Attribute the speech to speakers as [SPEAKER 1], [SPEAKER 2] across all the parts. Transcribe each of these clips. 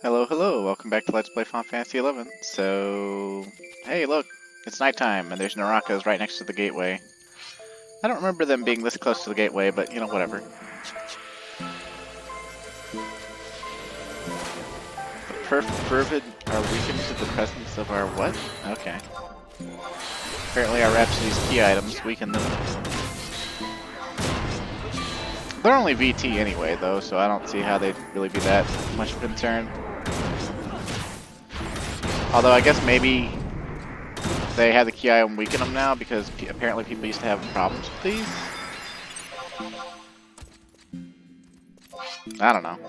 [SPEAKER 1] Hello, hello, welcome back to Let's Play Final Fantasy XI. So, hey look, it's nighttime and there's Narakas right next to the gateway. I don't remember them being this close to the gateway, but you know, whatever. The fervid are weakened to the presence of our what? Okay. Apparently our Rhapsody's key items weaken them. They're only VT anyway though, so I don't see how they'd really be that much of a concern. Although I guess maybe they have the key item weaken them now because apparently people used to have problems with these. I don't know.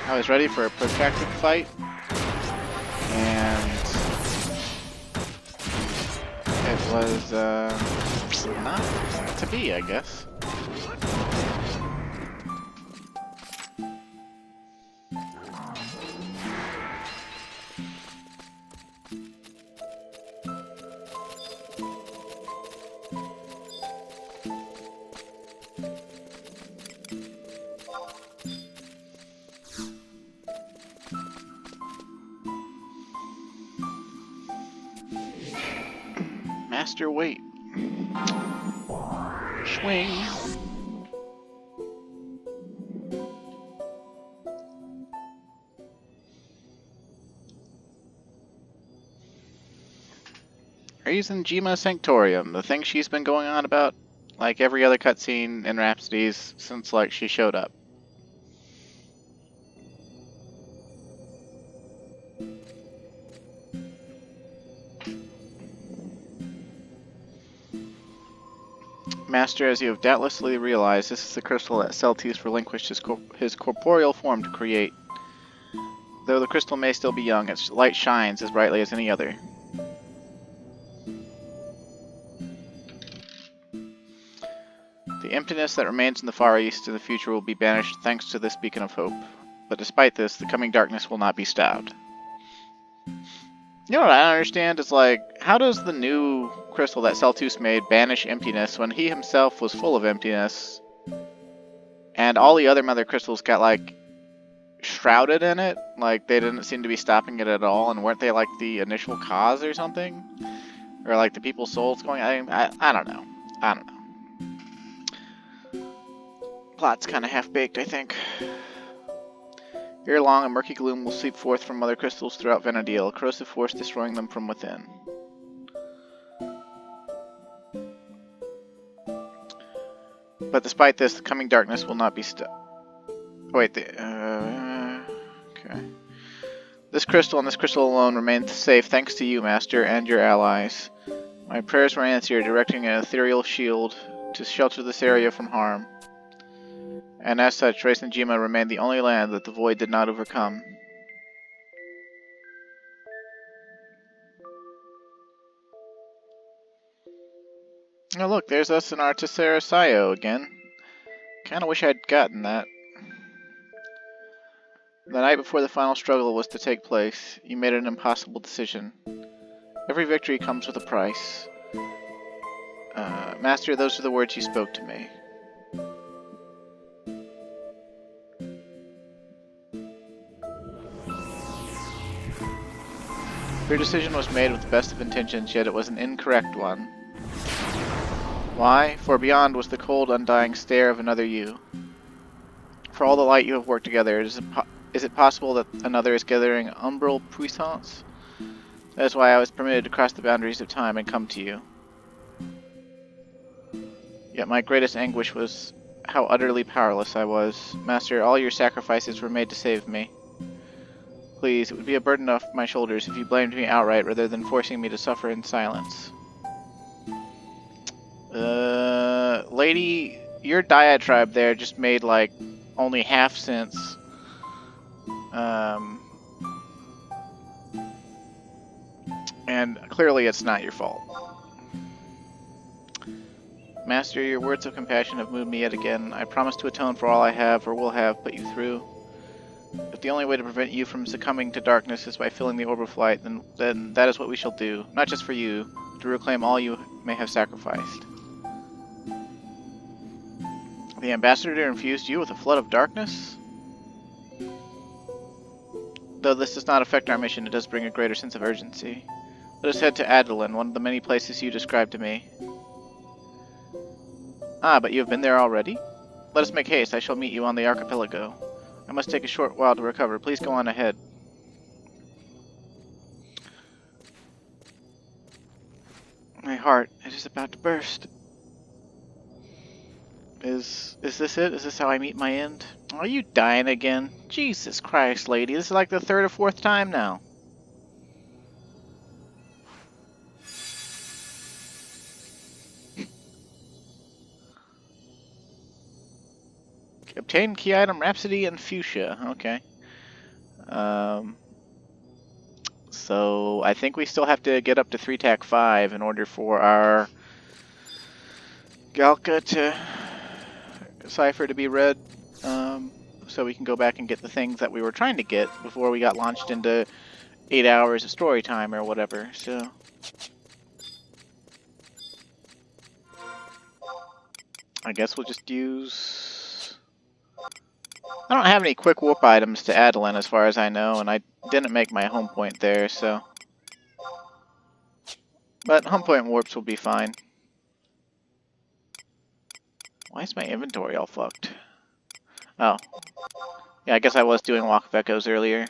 [SPEAKER 1] I was ready for a protracted fight, and it was not to be, I guess. Master, wait. Swing. Reason Jima Sanctorium, the thing she's been going on about like every other cutscene in Rhapsodies since like she showed up. Master, as you have doubtlessly realized, this is the crystal that Celtius relinquished his corporeal form to create. Though the crystal may still be young, its light shines as brightly as any other. The emptiness that remains in the Far East in the future will be banished thanks to this beacon of hope. But despite this, the coming darkness will not be stopped. You know what I don't understand is like, how does the new crystal that Celtius made banish emptiness when he himself was full of emptiness? And all the other mother crystals got like shrouded in it, like they didn't seem to be stopping it at all, and weren't they like the initial cause or something? Or like the people's souls going, I don't know. I don't know. Plot's kind of half-baked, I think. Ere long, a murky gloom will seep forth from mother crystals throughout Vana'diel, a corrosive force destroying them from within. But despite this, the coming darkness will not be stopped. Oh, wait, okay. This crystal and this crystal alone remain safe thanks to you, Master, and your allies. My prayers were answered, directing an ethereal shield to shelter this area from harm. And as such, Race and Jima remained the only land that the Void did not overcome. Oh look, there's us in our Tessera Sayo again. Kinda wish I'd gotten that. The night before the final struggle was to take place, you made an impossible decision. Every victory comes with a price. Master, those are the words you spoke to me. Your decision was made with the best of intentions, yet it was an incorrect one. Why? For beyond was the cold, undying stare of another you. For all the light you have worked together, is it possible that another is gathering umbral puissance? That is why I was permitted to cross the boundaries of time and come to you. Yet my greatest anguish was how utterly powerless I was. Master, all your sacrifices were made to save me. Please, it would be a burden off my shoulders if you blamed me outright rather than forcing me to suffer in silence. Lady, your diatribe there just made, like, only half sense. And clearly it's not your fault. Master, your words of compassion have moved me yet again. I promise to atone for all I have or will have put you through. If the only way to prevent you from succumbing to darkness is by filling the orb of light, then that is what we shall do. Not just for you, to reclaim all you may have sacrificed. The ambassador infused you with a flood of darkness? Though this does not affect our mission, it does bring a greater sense of urgency. Let us head to Adolin, one of the many places you described to me. Ah, but you have been there already? Let us make haste. I shall meet you on the archipelago. I must take a short while to recover. Please go on ahead. My heart, it is about to burst. Is this it? Is this how I meet my end? Are you dying again? Jesus Christ, lady. This is like the third or fourth time now. Obtain key item Rhapsody and Fuchsia. Okay. So I think we still have to get up to 3-tac 5 in order for our Galka to cipher to be read, so we can go back and get the things that we were trying to get before we got launched into 8 hours of story time or whatever. So I guess we'll just use... I don't have any quick warp items to Adolin as far as I know, and I didn't make my home point there, so... But home point warps will be fine. Why is my inventory all fucked? Oh. Yeah, I guess I was doing Walk of Echoes earlier.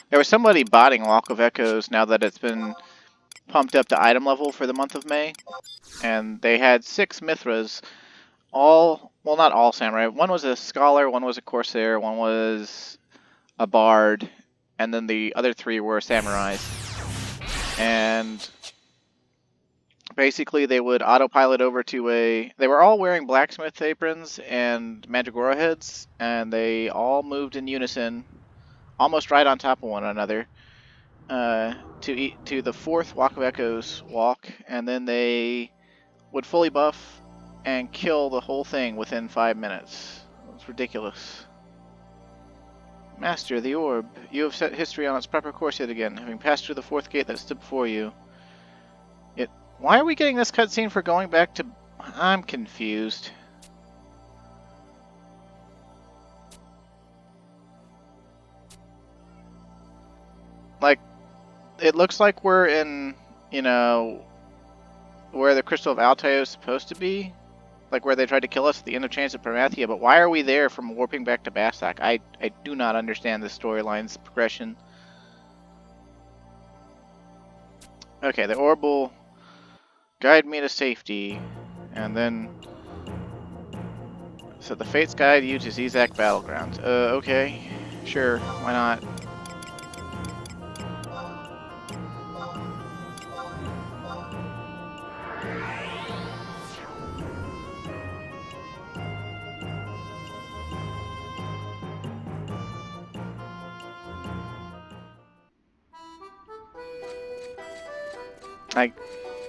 [SPEAKER 1] There was somebody botting Walk of Echoes now that it's been pumped up to item level for the month of May. And they had 6 Mithras, all, well, not all samurai. One was a scholar, one was a corsair, one was a bard, and then the other 3 were samurais. And basically they would autopilot over to a... They were all wearing blacksmith aprons and mandragora heads, and they all moved in unison, almost right on top of one another, to the 4th Walk of Echoes walk, and then they would fully buff and kill the whole thing within 5 minutes. It's ridiculous. Master, the orb. You have set history on its proper course yet again, having passed through the 4th gate that stood before you. Why are we getting this cutscene for going back to... I'm confused. Like, it looks like we're in, you know, where the Crystal of Altair is supposed to be. Like where they tried to kill us at the end of Chains of Promathia, but why are we there from warping back to Bastak? I do not understand this storyline's progression. Okay, the orb will guide me to safety, and then... So the Fates guide you to Zizak Battlegrounds. Okay. Sure, why not? Like,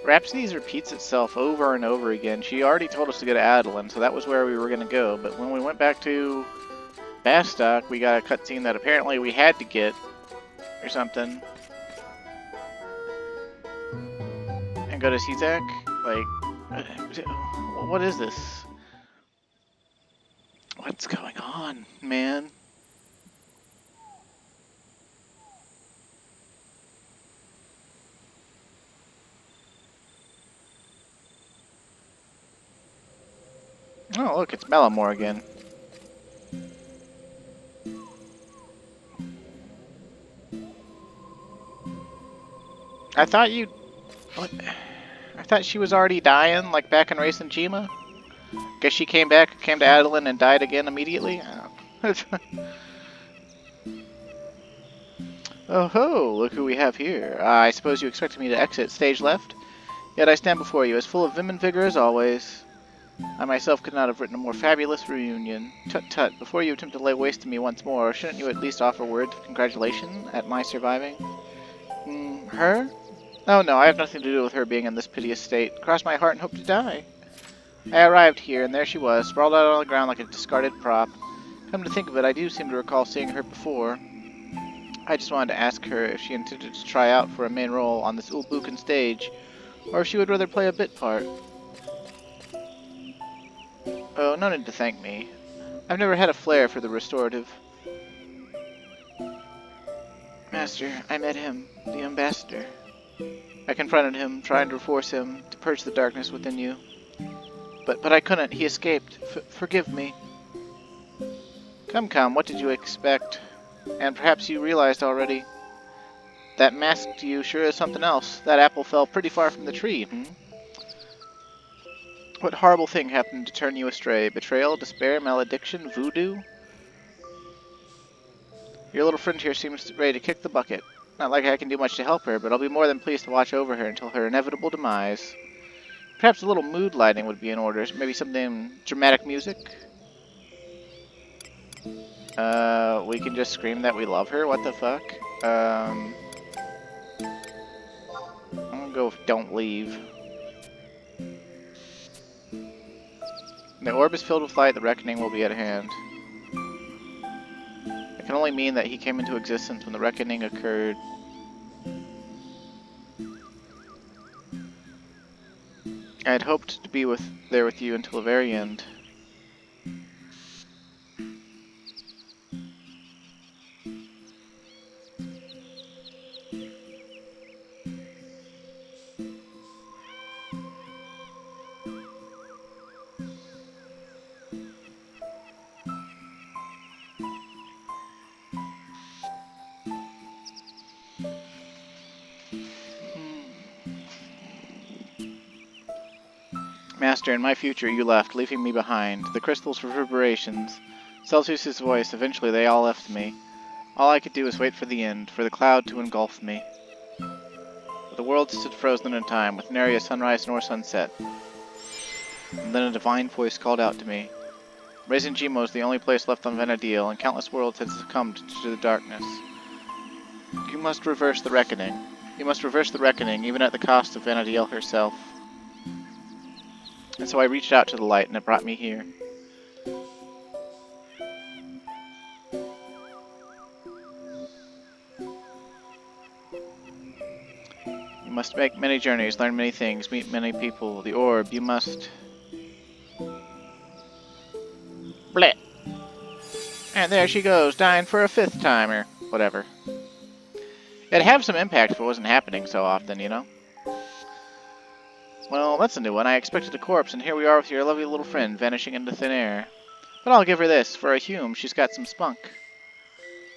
[SPEAKER 1] Rhapsodies repeats itself over and over again. She already told us to go to Adolin, so that was where we were going to go. But when we went back to Bastak, we got a cutscene that apparently we had to get, or something. And go to Zizak? Like, what is this? What's going on, man? Oh, look, it's Melamore again. I thought you... What? I thought she was already dying, like back in Race and Jima? Guess she came back, came to Adolin, and died again immediately? Oh ho, look who we have here. I suppose you expected me to exit stage left? Yet I stand before you, as full of vim and vigor as always. I myself could not have written a more fabulous reunion. Tut tut, before you attempt to lay waste to me once more, shouldn't you at least offer words of congratulation at my surviving? Her? Oh no, I have nothing to do with her being in this piteous state. Cross my heart and hope to die. I arrived here, and there she was, sprawled out on the ground like a discarded prop. Come to think of it, I do seem to recall seeing her before. I just wanted to ask her if she intended to try out for a main role on this Ulbukan stage, or if she would rather play a bit part. Oh, no need to thank me. I've never had a flair for the restorative. Master, I met him, the ambassador. I confronted him, trying to force him to purge the darkness within you. But I couldn't. He escaped. Forgive me. Come, what did you expect? And perhaps you realized already. That mask to you sure is something else. That apple fell pretty far from the tree, What horrible thing happened to turn you astray? Betrayal, despair, malediction, voodoo? Your little friend here seems ready to kick the bucket. Not like I can do much to help her, but I'll be more than pleased to watch over her until her inevitable demise. Perhaps a little mood lighting would be in order. Maybe something dramatic music? We can just scream that we love her? What the fuck? I'm gonna go with don't leave. The orb is filled with light, the reckoning will be at hand. It can only mean that he came into existence when the reckoning occurred. I had hoped to be there with you until the very end. Master, in my future you left, leaving me behind. The crystal's reverberations, Celsius's voice, eventually they all left me. All I could do was wait for the end, for the cloud to engulf me. But the world stood frozen in time, with nary a sunrise nor sunset. And then a divine voice called out to me. Raisin Gimo is the only place left on Vanadil, and countless worlds had succumbed to the darkness. You must reverse the reckoning. You must reverse the reckoning, even at the cost of Vanadil herself. And so I reached out to the light, and it brought me here. You must make many journeys, learn many things, meet many people. The orb, you must... Bleh! And there she goes, dying for a fifth time, or whatever. It'd have some impact if it wasn't happening so often, you know? Well, that's a new one. I expected a corpse, and here we are with your lovely little friend vanishing into thin air. But I'll give her this. For a Hume, she's got some spunk.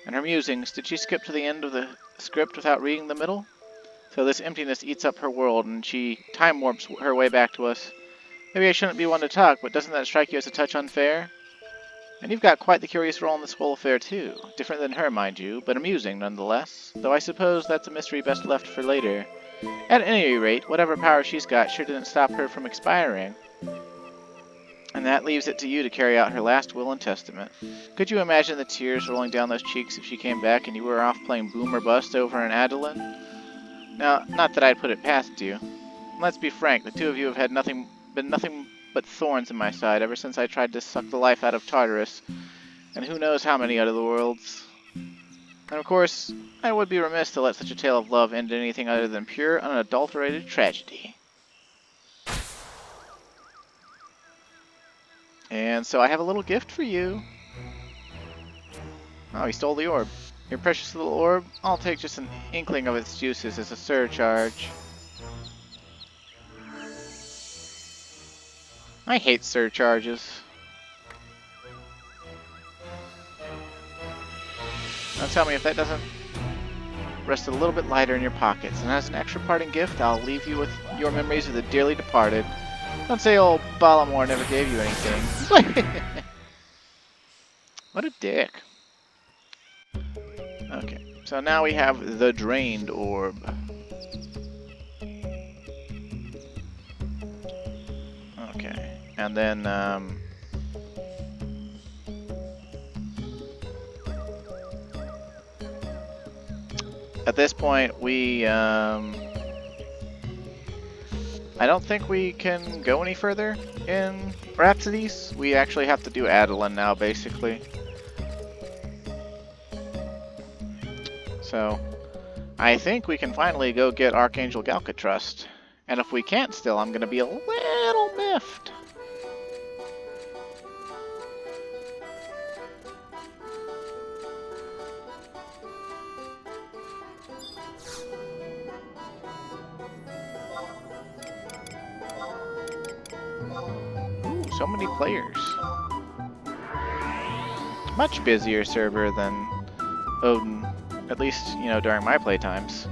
[SPEAKER 1] And her musings, did she skip to the end of the script without reading the middle? So this emptiness eats up her world, and she time warps her way back to us. Maybe I shouldn't be one to talk, but doesn't that strike you as a touch unfair? And you've got quite the curious role in this whole affair, too. Different than her, mind you, but amusing nonetheless. Though I suppose that's a mystery best left for later. At any rate, whatever power she's got sure didn't stop her from expiring. And that leaves it to you to carry out her last will and testament. Could you imagine the tears rolling down those cheeks if she came back and you were off playing boom or bust over in Adeline? Now, not that I'd put it past you. Let's be frank, the two of you have had been nothing but thorns in my side ever since I tried to suck the life out of Tartarus, and who knows how many other worlds. And of course, I would be remiss to let such a tale of love end in anything other than pure, unadulterated tragedy. And so I have a little gift for you. Oh, he stole the orb. Your precious little orb? I'll take just an inkling of its juices as a surcharge. I hate surcharges. Now tell me if that doesn't rest a little bit lighter in your pockets. And as an extra parting gift, I'll leave you with your memories of the dearly departed. Don't say old Balamore never gave you anything. What a dick. Okay, so now we have the drained orb. Okay, and then at this point we I don't think we can go any further in Rhapsodies. We actually have to do Adeline now, basically. So, I think we can finally go get Archangel Galka Trust. And if we can't still, I'm gonna be a little miffed. Ooh, so many players. Much busier server than Odin, at least, you know, during my playtimes.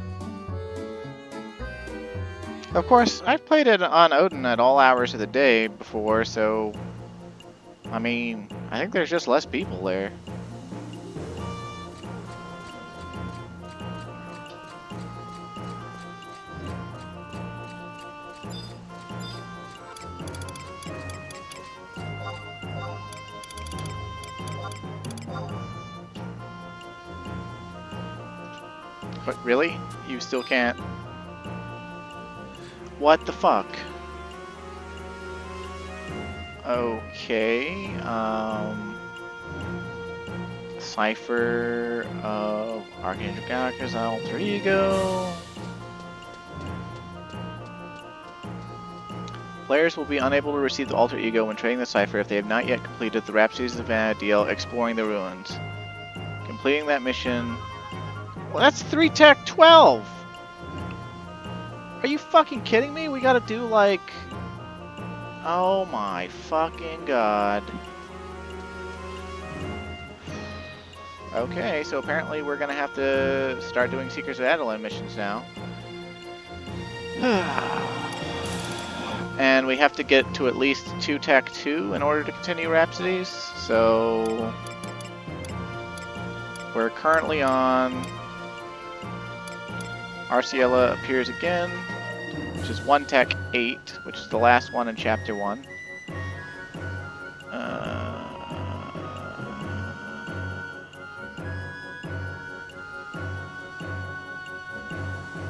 [SPEAKER 1] Of course, I've played it on Odin at all hours of the day before, so I mean, I think there's just less people there. But really? You still can't? What the fuck? Okay, Cipher of Archangel Galactus Alter Ego. Players will be unable to receive the Alter Ego when trading the Cipher if they have not yet completed the Rhapsodies of Vana'diel Exploring the Ruins. Completing that mission... Well, that's 3 Tech 12! Are you fucking kidding me? We gotta do, like... Oh my fucking god. Okay, so apparently we're gonna have to start doing Seekers of Adeline missions now. And we have to get to at least 2 Tech 2 in order to continue Rhapsodies, so... We're currently on... Arciella Appears Again, which is 1 Tech 8, which is the last one in Chapter 1.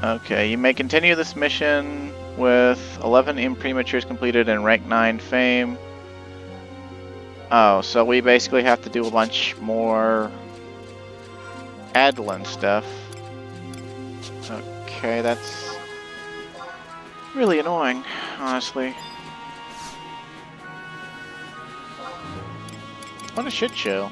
[SPEAKER 1] Okay, you may continue this mission with 11 Imprimaturs completed and rank 9 fame. Oh, so we basically have to do a bunch more Adeline stuff. Okay, that's really annoying, honestly. What a shit show.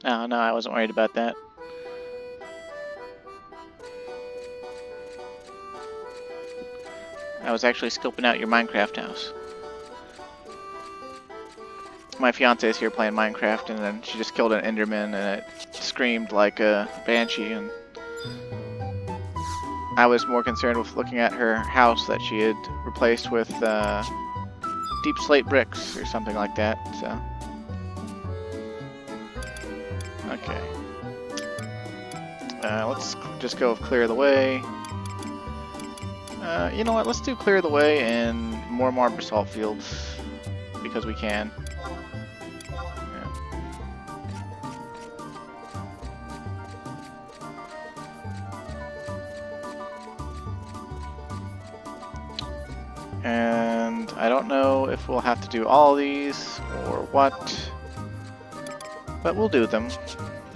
[SPEAKER 1] Oh, no, I wasn't worried about that. I was actually scoping out your Minecraft house. My fiance is here playing Minecraft, and then she just killed an Enderman, and it screamed like a banshee, and I was more concerned with looking at her house that she had replaced with deep slate bricks or something like that, so... Okay. Let's just go with Clear the Way. You know what, let's do Clear the Way and more basalt fields, because we can. Yeah. And I don't know if we'll have to do all these or what, but we'll do them.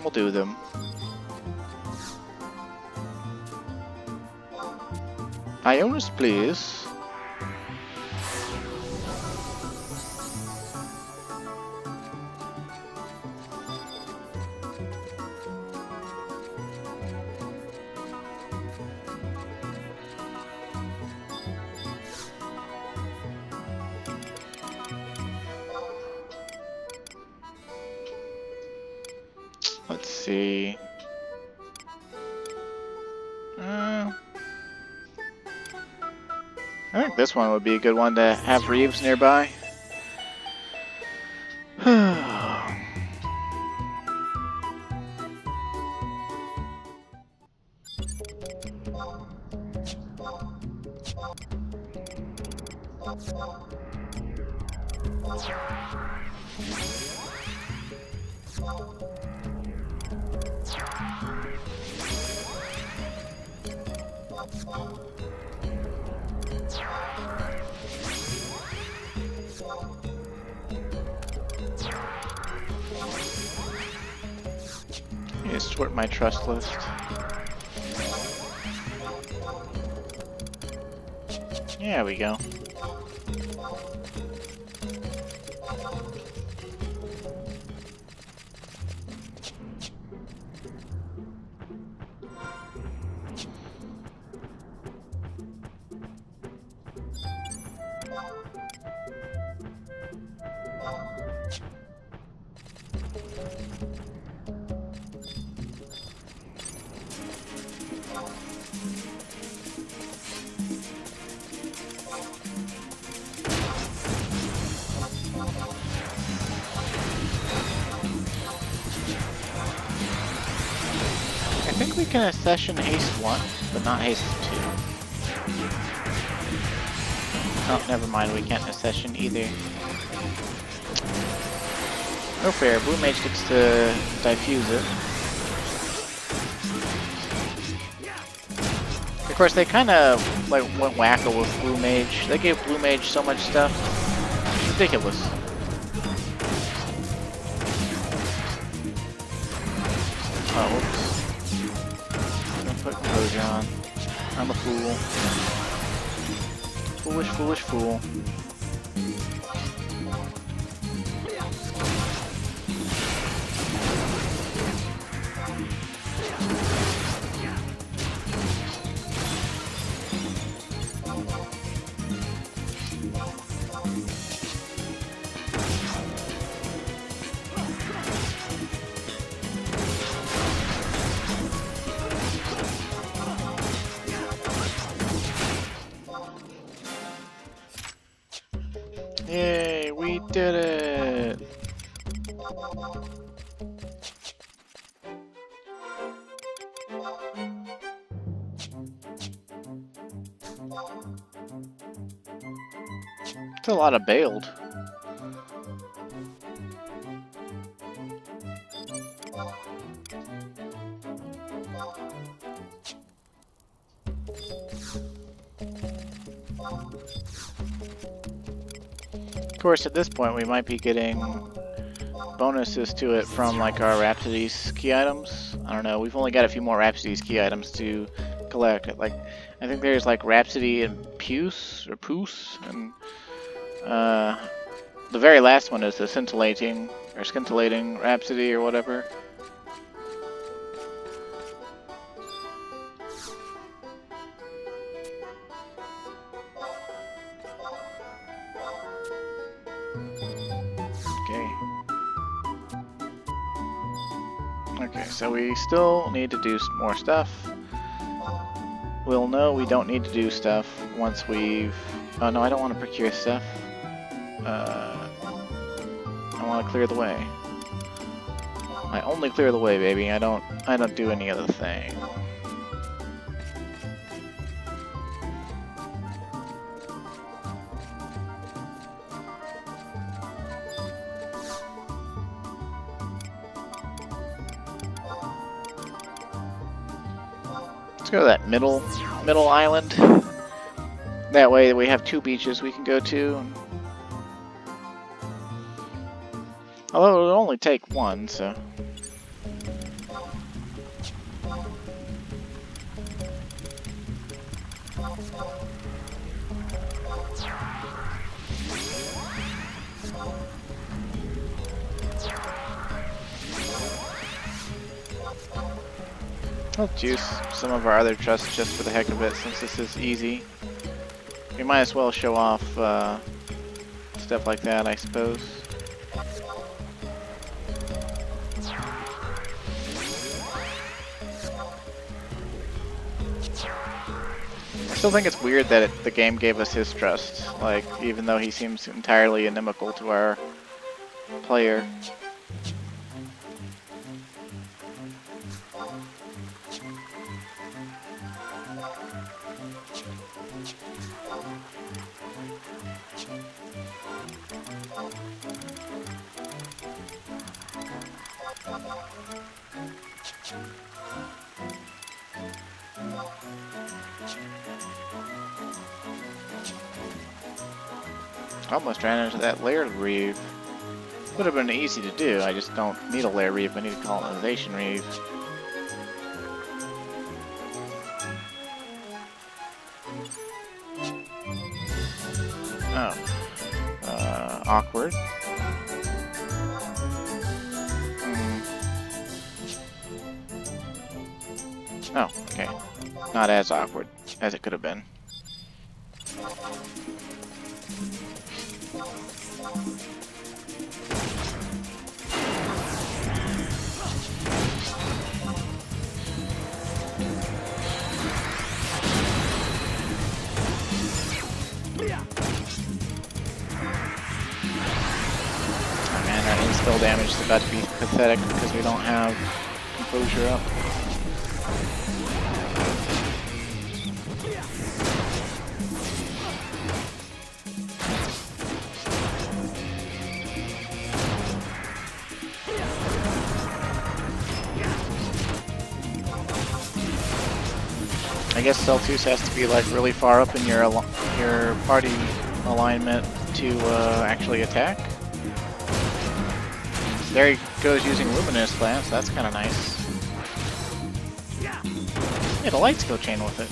[SPEAKER 1] We'll do them. Ionis, please. Let's see. I think this one would be a good one to have Reeves nearby. Let me sort my trust list. There we go. I think we can accession haste 1, but not haste 2. Oh, never mind, we can't accession either. No fair, Blue Mage gets to diffuse it. Of course, they kind of like went wacko with Blue Mage. They gave Blue Mage so much stuff. Ridiculous. Oh, whoops. Put composure on. I'm a fool. Foolish, foolish fool. Yay, we did it! It's a lot of bailed. Of course, at this point, we might be getting bonuses to it from like our Rhapsody's key items. I don't know. We've only got a few more Rhapsody's key items to collect. Like, I think there's like Rhapsody and Puce or Puce, and the very last one is the scintillating Rhapsody or whatever. Okay, so we still need to do more stuff. We'll know we don't need to do stuff once we've... Oh no, I don't want to procure stuff. I want to clear the way. I only clear the way, baby. I don't do any other thing. Let's go to that middle island. That way we have 2 beaches we can go to. Although it'll only take 1, so... I'll juice some of our other trusts just for the heck of it, since this is easy. We might as well show off stuff like that, I suppose. I still think it's weird that the game gave us his trust, like, even though he seems entirely inimical to our player. Almost ran into that layered reeve. Would have been easy to do. I just don't need a layer reeve. I need a colonization reeve. Oh. Awkward. Oh, okay. Not as awkward as it could have been. Insta damage is about to be pathetic because we don't have composure up. I guess Celsius has to be like really far up in your party alignment to actually attack. There he goes using Luminous Lance, that's kind of nice. Yeah, the light skill chain with it.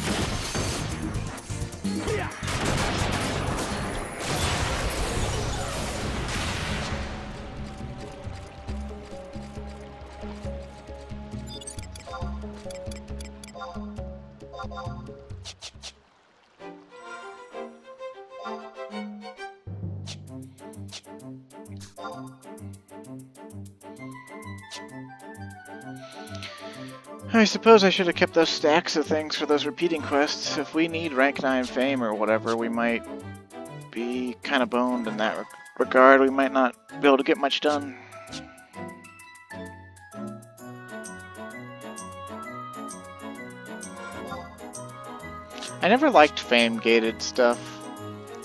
[SPEAKER 1] I suppose I should have kept those stacks of things for those repeating quests. If we need rank 9 fame or whatever, we might be kind of boned in that regard. We might not be able to get much done. I never liked fame-gated stuff.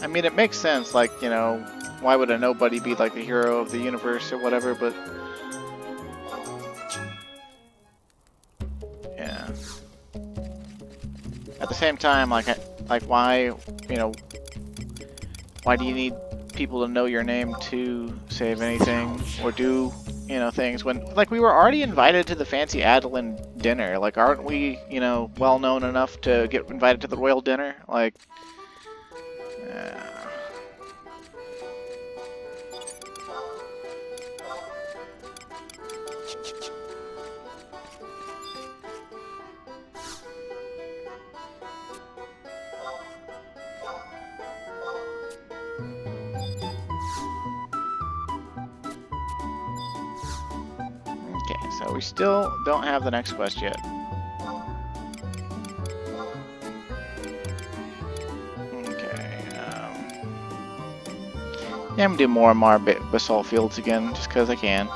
[SPEAKER 1] I mean, it makes sense, like, you know, why would a nobody be like the hero of the universe or whatever, but... yeah. At the same time, like why, you know, why do you need people to know your name to save anything or do, you know, things when, like, we were already invited to the fancy Adeline dinner. Like, aren't we, you know, well known enough to get invited to the royal dinner? Like, okay, so we still don't have the next quest yet. Yeah, I'm gonna do more and more basalt fields again, just because I can.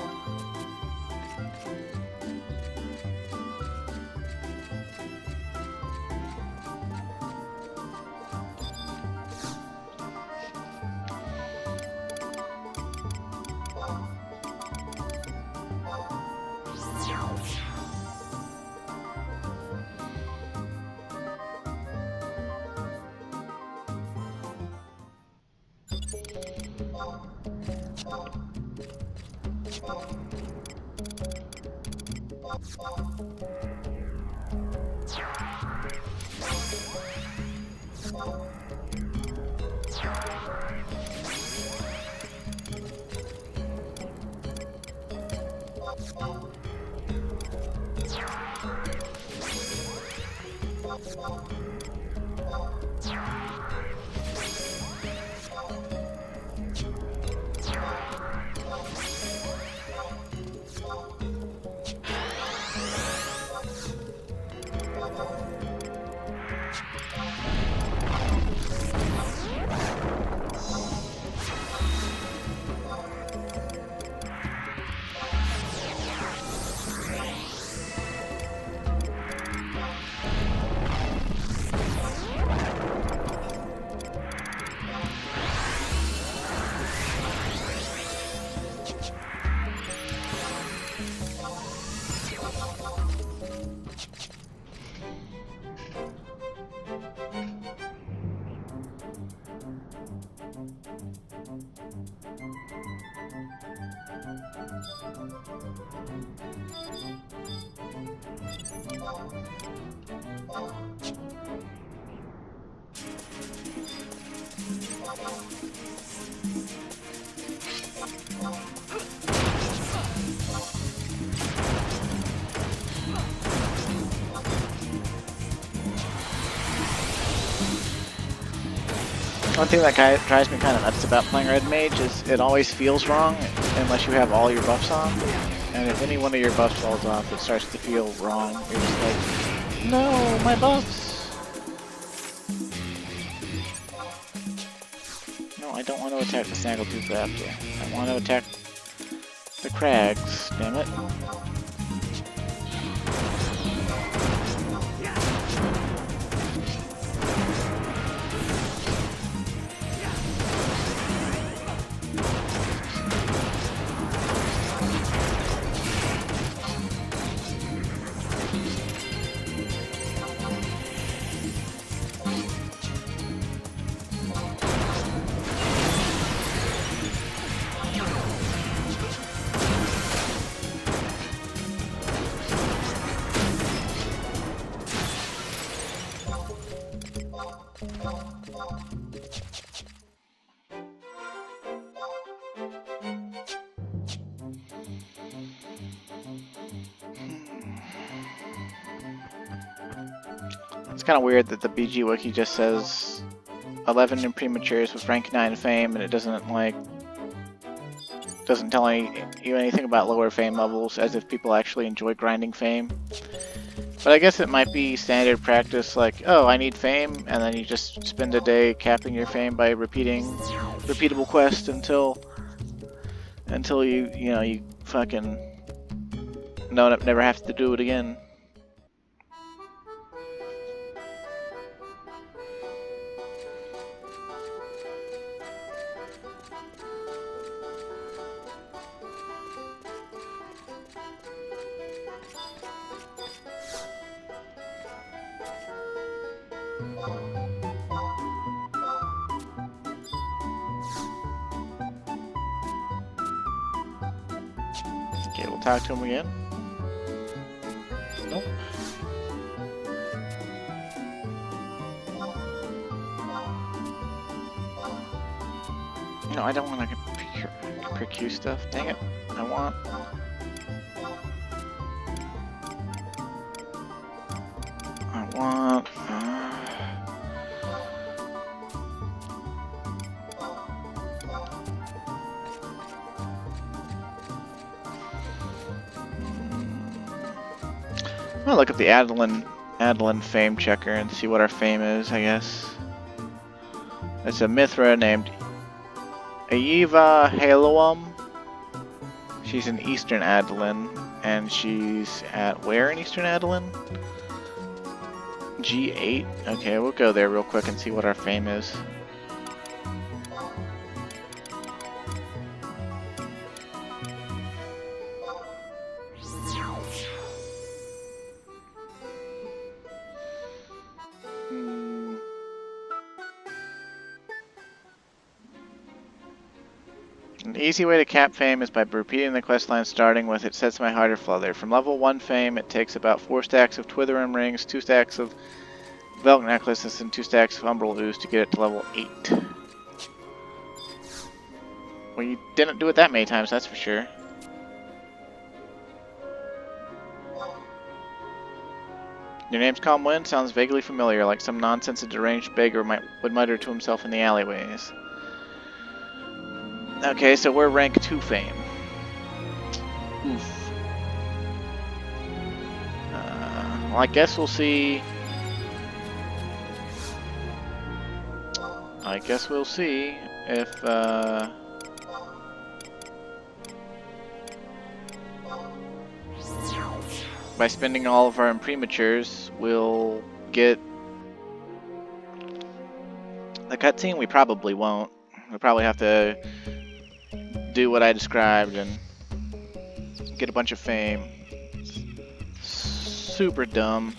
[SPEAKER 1] One thing that drives me kind of nuts about playing Red Mage is it always feels wrong unless you have all your buffs on. And if any one of your buffs falls off, it starts to feel wrong. You're just like, no, my buffs! No, I don't want to attack the Snaggletooth Raptor. I want to attack the Crags, damn it. It's kind of weird that the BG Wiki just says 11 Imprimaturs with rank 9 fame, and it doesn't tell you anything about lower fame levels, as if people actually enjoy grinding fame. But I guess it might be standard practice, like, oh, I need fame, and then you just spend a day capping your fame by repeating repeatable quests until you fucking never have to do it again. Okay, we'll talk to him again. Nope. No, I don't want to procure stuff. Dang it. I want... I'm gonna look up the Adeline fame checker and see what our fame is, I guess. It's a Mithra named Aiva Haloum. She's in Eastern Adeline, and she's at where in Eastern Adeline? G8? Okay, we'll go there real quick and see what our fame is. An easy way to cap fame is by repeating the questline starting with "It sets my heart aflutter." From level 1 fame, it takes about 4 stacks of Twitherim rings, 2 stacks of Velk necklaces, and 2 stacks of Umbral ooze to get it to level 8. Well, you didn't do it that many times, that's for sure. Your name's Calm Wind sounds vaguely familiar, like some nonsense a deranged beggar would mutter to himself in the alleyways. Okay, so we're rank 2 fame. Oof. Well, I guess we'll see. I guess we'll see if by spending all of our Imprimaturs, we'll get the cutscene. We probably won't. We'll probably have to do what I described and get a bunch of fame. Super dumb.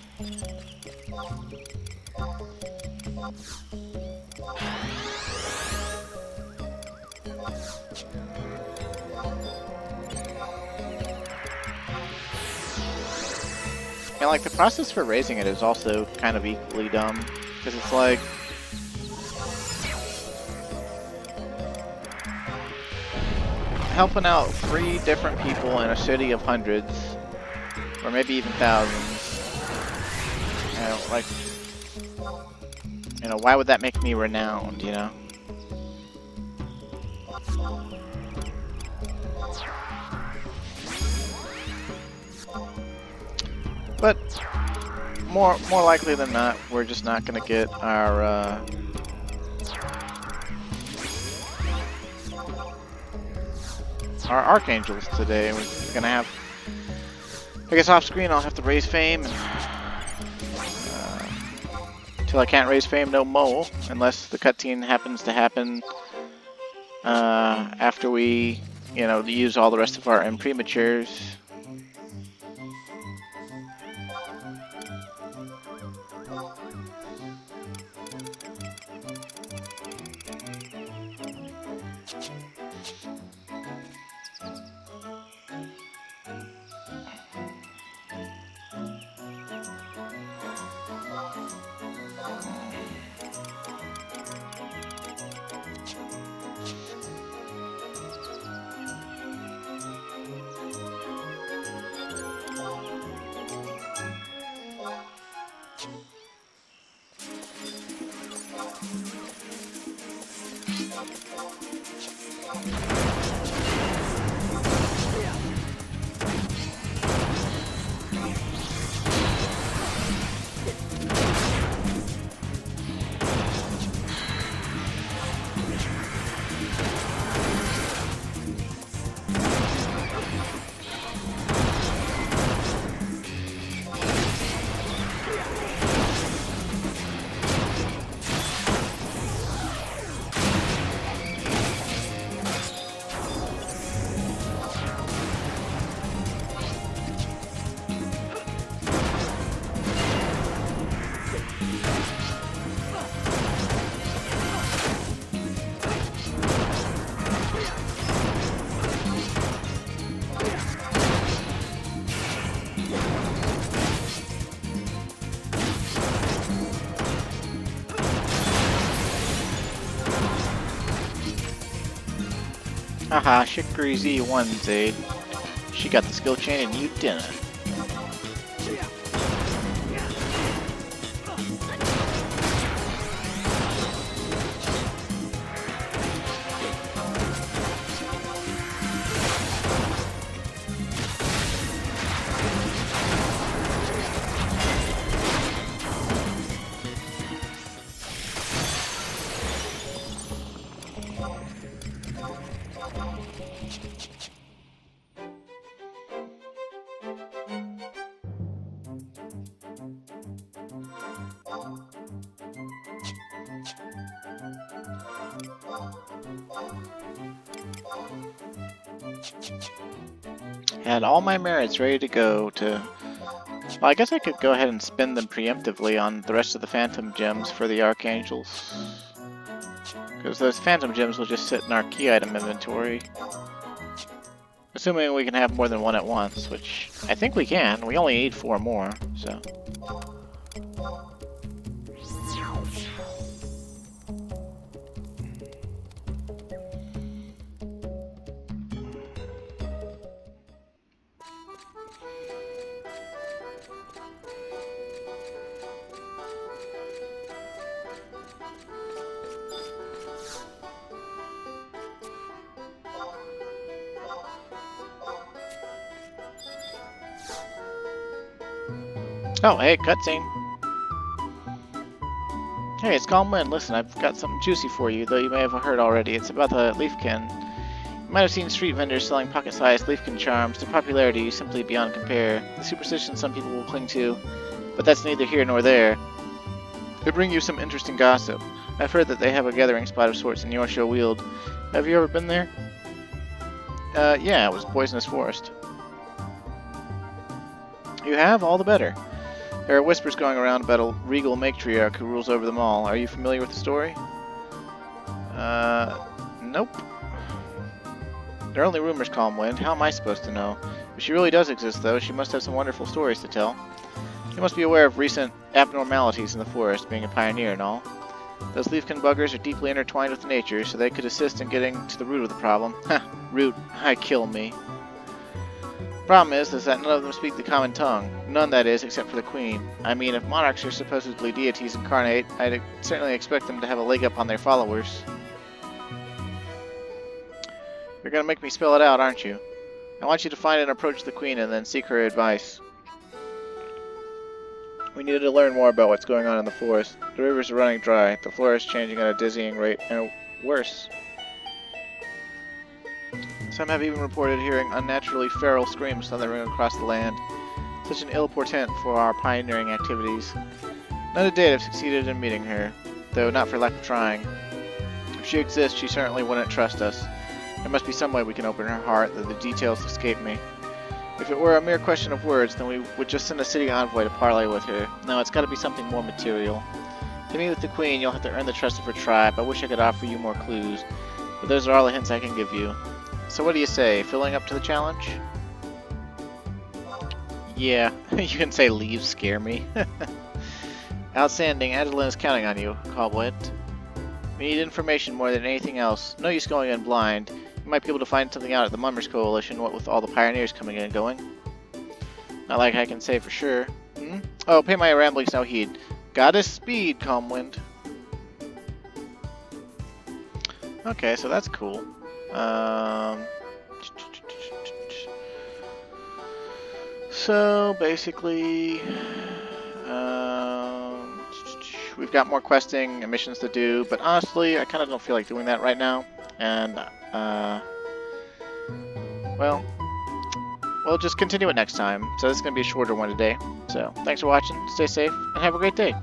[SPEAKER 1] And like the process for raising it is also kind of equally dumb, because it's like helping out 3 different people in a city of hundreds, or maybe even thousands. You know, like, you know, why would that make me renowned, you know? But more likely than not, we're just not going to get our archangels today. We're going to have, I guess off screen I'll have to raise fame, and until I can't raise fame no more, unless the cutscene happens to happen after we, you know, use all the rest of our imprimaturs. Haha, Shikri Z1 Zaid. She got the skill chain and you didn't. Had all my merits ready to go to... Well, I guess I could go ahead and spend them preemptively on the rest of the Phantom Gems for the Archangels. Because those Phantom Gems will just sit in our key item inventory. Assuming we can have more than one at once, which I think we can. We only need 4 more, so... Oh, hey, cutscene. Hey, it's Calm Wind. Listen, I've got something juicy for you, though you may have heard already. It's about the Leafkin. You might have seen street vendors selling pocket-sized Leafkin charms. Their popularity is simply beyond compare. The superstition some people will cling to, but that's neither here nor there. They bring you some interesting gossip. I've heard that they have a gathering spot of sorts in Yorkshire Weald. Have you ever been there? Yeah, it was Poisonous Forest. You have? All the better. There are whispers going around about a regal matriarch who rules over them all. Are you familiar with the story? Nope. They're only rumors, Calm Wind. How am I supposed to know? If she really does exist, though, she must have some wonderful stories to tell. You must be aware of recent abnormalities in the forest, being a pioneer and all. Those leafkin buggers are deeply intertwined with nature, so they could assist in getting to the root of the problem. Ha! Root. I kill me. Problem is that none of them speak the common tongue. None, that is, except for the Queen. I mean, if monarchs are supposedly deities incarnate, I'd certainly expect them to have a leg up on their followers. You're gonna make me spell it out, aren't you? I want you to find and approach the Queen and then seek her advice. We needed to learn more about what's going on in the forest. The rivers are running dry, the flora is changing at a dizzying rate, and worse. Some have even reported hearing unnaturally feral screams thundering across the land. Such an ill portent for our pioneering activities. None to date have succeeded in meeting her, though not for lack of trying. If she exists, she certainly wouldn't trust us. There must be some way we can open her heart, though the details escape me. If it were a mere question of words, then we would just send a city envoy to parley with her. No, it's got to be something more material. To meet with the Queen, you'll have to earn the trust of her tribe. I wish I could offer you more clues, but those are all the hints I can give you. So what do you say? Filling up to the challenge? Yeah, you can say leave scare me. Outstanding. Adeline is counting on you, Cobweb. We need information more than anything else. No use going in blind. You might be able to find something out at the Mummers Coalition, what with all the pioneers coming and going. Not like I can say for sure. Hmm? Oh, pay my ramblings no heed. Goddess speed, Calmwind. Okay, so that's cool. So basically, we've got more questing and missions to do, but honestly, I kind of don't feel like doing that right now. And well, we'll just continue it next time. So this is going to be a shorter one today. So thanks for watching, stay safe, and have a great day.